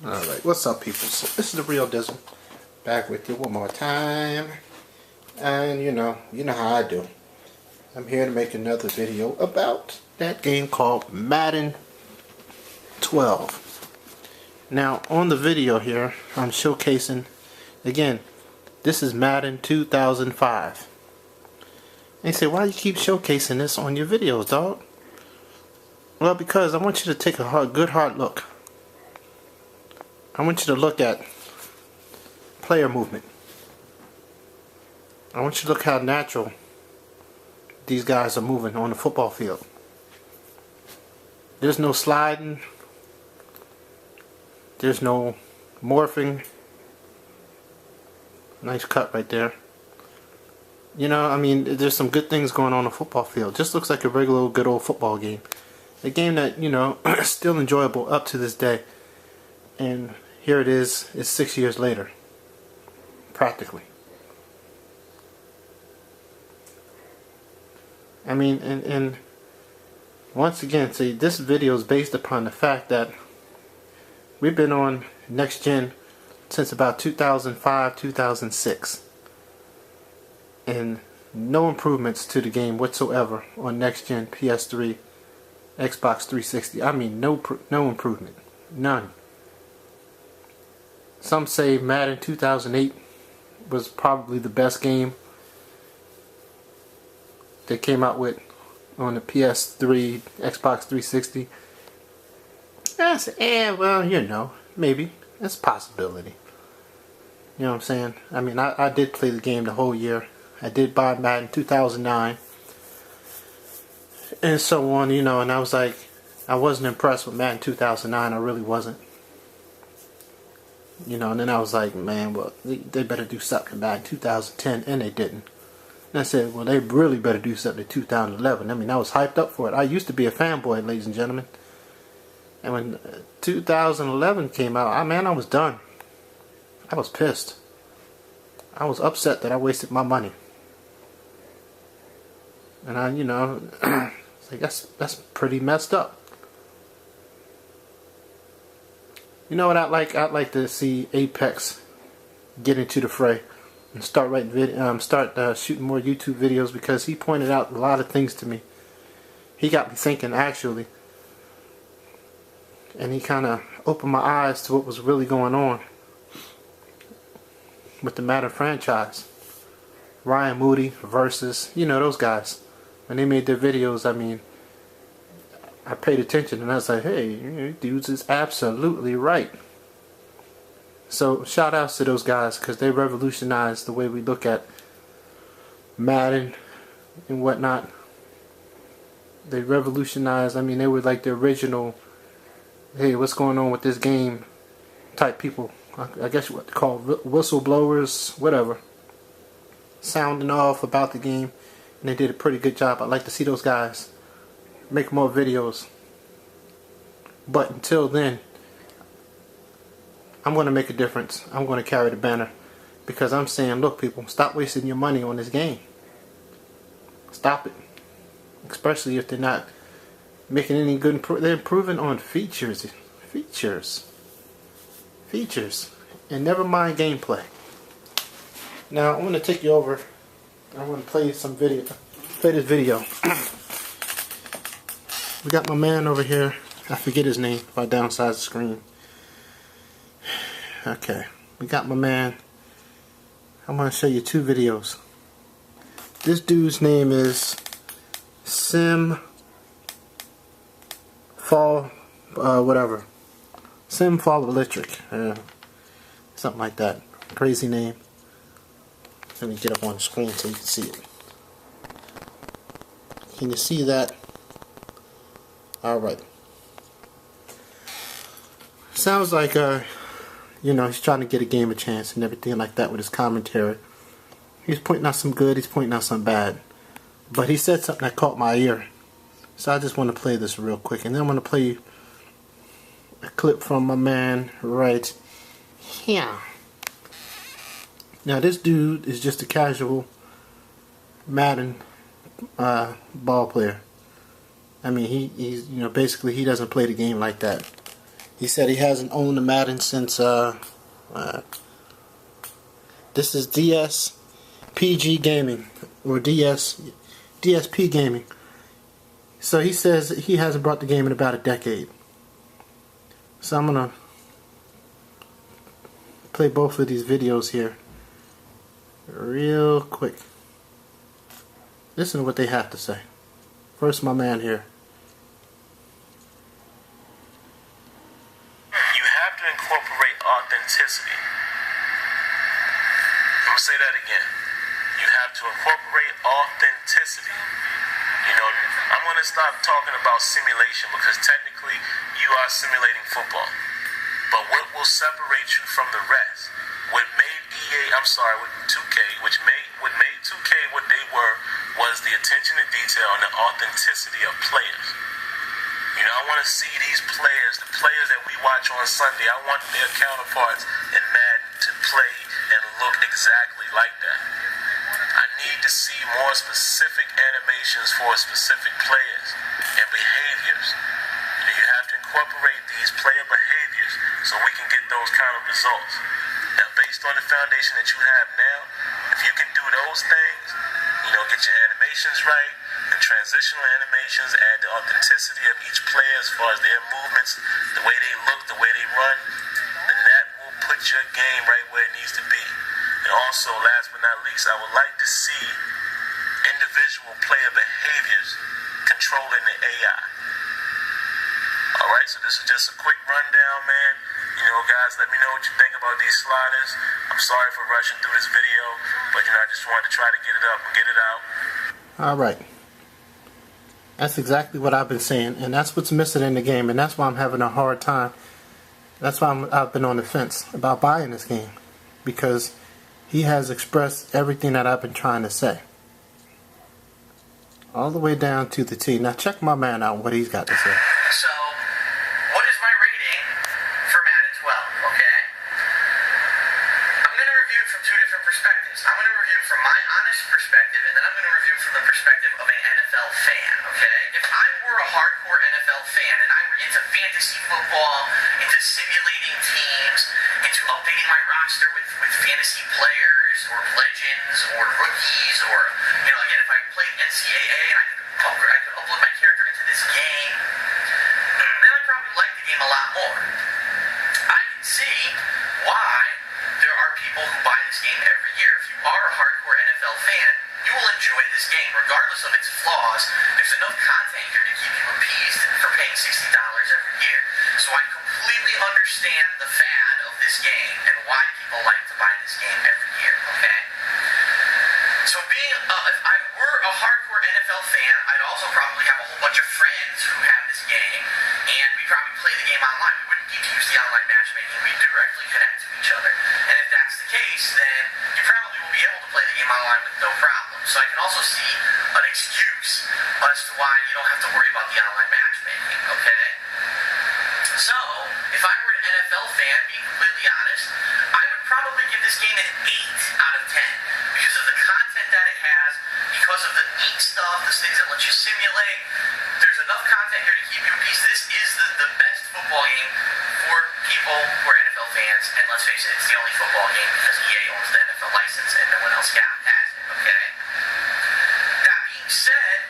Alright, what's up people? So this is the real Dizzle, back with you one more time. And you know how I do. I'm here to make another video about that game called Madden 12. Now on the video here, I'm showcasing, again, this is Madden 2005. And you say, why do you keep showcasing this on your videos, dog? Well, because I want you to take a good hard look. I want you to look at player movement. I want you to look how natural these guys are moving on the football field. There's no sliding. There's no morphing. Nice cut right there. You know, I mean, there's some good things going on the football field. Just looks like a regular good old football game. A game that, you know, is still enjoyable up to this day. And here it is, it's 6 years later. Practically. I mean, and once again, see, this video is based upon the fact that we've been on next gen since about 2005, 2006. And no improvements to the game whatsoever on next gen PS3, Xbox 360. I mean, no improvement. None. Some say Madden 2008 was probably the best game they came out with on the PS3, Xbox 360. I said, well, you know, maybe. It's a possibility. You know what I'm saying? I mean, I did play the game the whole year. I did buy Madden 2009. And so on, you know, and I was like, I wasn't impressed with Madden 2009. I really wasn't. You know, and then I was like, man, well, they better do something about 2010, and they didn't. And I said, well, they really better do something in 2011. I mean, I was hyped up for it. I used to be a fanboy, ladies and gentlemen. And when 2011 came out, I was done. I was pissed. I was upset that I wasted my money. And I, you know, it's like, that's pretty messed up. You know what I'd like to see Apex get into the fray and start shooting more YouTube videos, because he pointed out a lot of things to me. He got me thinking, actually, and he kind of opened my eyes to what was really going on with the Madden franchise. Ryan Moody versus, you know, those guys. When they made their videos, I mean, I paid attention and I was like, hey, dudes is absolutely right. So shout outs to those guys, because they revolutionized the way we look at Madden and whatnot. They revolutionized, I mean, they were like the original, hey, what's going on with this game type people. I guess what they call whistleblowers, whatever. Sounding off about the game. And they did a pretty good job. I'd like to see those guys make more videos. But until then, I'm going to make a difference. I'm going to carry the banner. Because I'm saying, look people, stop wasting your money on this game. Stop it. Especially if they're not making any good they're improving on features. And never mind gameplay. Now, I'm going to take you over. I want to play this video. We got my man over here. I forget his name if I downsize the screen. Okay, we got my man. I'm going to show you two videos. This dude's name is Simfall Electric. Something like that. Crazy name. Let me get up on the screen so you can see it. Can you see that? Alright. Sounds like, you know, he's trying to get a game a chance and everything like that with his commentary. He's pointing out some good, he's pointing out some bad. But he said something that caught my ear. So I just want to play this real quick. And then I'm going to play you a clip from my man right here. Now this dude is just a casual Madden ball player. I mean, he's, you know, basically he doesn't play the game like that. He said he hasn't owned a Madden since this is DSPG Gaming or DSP Gaming. So he says he hasn't brought the game in about a decade. So I'm gonna play both of these videos here real quick. Listen to what they have to say. First, my man here. You have to incorporate authenticity. I'm gonna say that again. You have to incorporate authenticity. You know, I'm gonna stop talking about simulation because technically you are simulating football. But what will separate you from the rest? What made with 2K, what made 2K what they were was the attention to detail and the authenticity of players. You know, I want to see these players, the players that we watch on Sunday, I want their counterparts in Madden to play and look exactly like that. I need to see more specific animations for specific players and behaviors. You know, you have to incorporate these player behaviors so we can get those kind of results. Now, based on the foundation that you have now, if you can do those things, you know, get your animations right, the transitional animations, add the authenticity of each player as far as their movements, the way they look, the way they run, then that will put your game right where it needs to be. And also, last but not least, I would like to see individual player behaviors controlling the AI. Alright, so this is just a quick rundown, man. You know, guys, let me know what you think about these sliders. I'm sorry for rushing through this video, but, you know, I just wanted to try to get it up and get it out. Alright. That's exactly what I've been saying, and that's what's missing in the game, and that's why I'm having a hard time. That's why I've been on the fence about buying this game, because he has expressed everything that I've been trying to say. All the way down to the T. Now check my man out, what he's got to say. So, what is my rating for Madden 12, okay? I'm going to review it from two different perspectives. I'm going to review it from my honest perspective, and then I'm going to review it from the perspective of an NFL fan, okay? If I were a hardcore NFL fan, and I were into fantasy football, into simulating teams, into updating my roster with fantasy players, or legends, or rookies, or, you know, again, if I played NCAA, and I could upload my character into this game, then I'd probably like the game a lot more. I can see why there are people who buy this game every year. If you are a hardcore NFL fan, you will enjoy this game, regardless of its flaws. There's enough content here to keep you appeased for paying $60 every year. So I completely understand the fad of this game and why people like to buy this game every year, okay? So if I were a hardcore NFL fan, I'd also probably have a whole bunch of friends who have this game, and we'd probably play the game online. We wouldn't need to use the online matchmaking. We'd directly connect to each other. And if that's the case, then you probably will be able to play the game online with no problem. So I can also see an excuse as to why you don't have to worry about the online matchmaking, okay? So, if I were an NFL fan, being completely honest, I would probably give this game an 8 out of 10 because of the content that it has, because of the neat stuff, the things that let you simulate. There's enough content here to keep you appeased. This is the best football game for people who are NFL fans, and let's face it, it's the only football game because EA owns the NFL license and no one else has it, okay? That being said,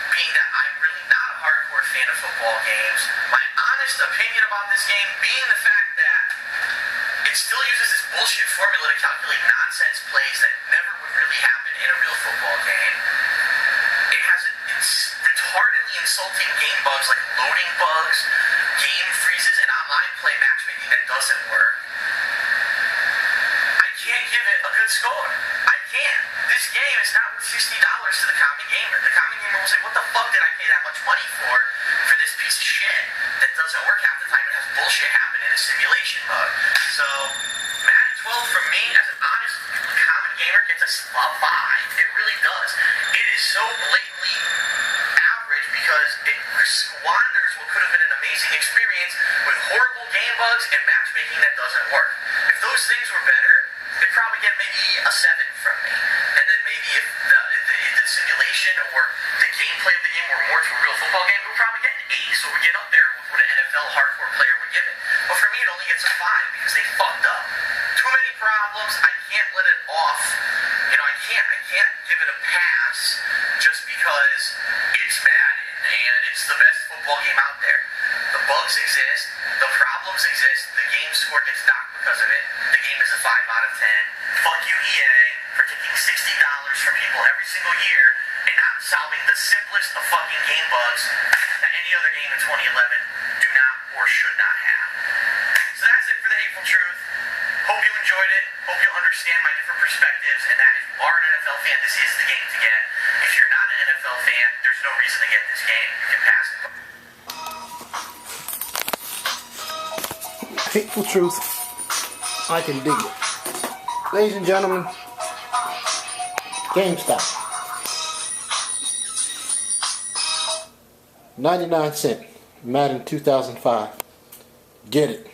being that I'm really not a hardcore fan of football games, my honest opinion about this game being the fact that it still uses this bullshit formula to calculate nonsense plays that never would really happen in a real football game. It has retardedly insulting game bugs like loading bugs, game freezes, and online play matchmaking that doesn't work. I can't give it a good score. I can't. This game is not worth $60 to the common gamer. The common gamer will say, what the fuck did I pay that much money for this piece of shit that doesn't work half the time and has bullshit happen in a simulation mode? So, Madden 12 from me, as an honest common gamer, gets a 5. It really does. It is so blatantly average because it squanders what could have been an amazing experience with horrible game bugs and matchmaking that doesn't work. If those things were better, it'd probably get maybe a 7 from me. And then maybe if the simulation or the gameplay of the game were more to a real football game, it would probably get an 8. So we get up there with what an NFL hardcore player would give it. But for me, it only gets a 5 because they fucked up. Too many problems. I can't let it off. You know, I can't give it a pass just because it's Madden and it's the best football game out there. The bugs exist. The problems exist. The game score gets docked because of it. The game is a 5 out of 10. Fuck you, EA, for taking $60 from people every single year and not solving the simplest of fucking game bugs that any other game in 2011 do not or should not have. So that's it for the Hateful Truth. Hope you enjoyed it. Hope you understand my different perspectives and that if you are an NFL fan, this is the game to get. If you're not an NFL fan, there's no reason to get this game. You can pass it. Hateful Truth. I can dig it. Ladies and gentlemen, GameStop. 99¢. Madden 2005. Get it.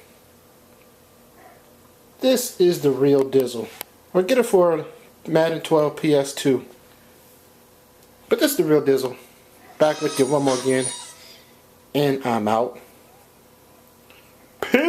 This is the real Dizzle. Or get it for Madden 12 PS2. But this is the real Dizzle. Back with you one more again. And I'm out. Peace.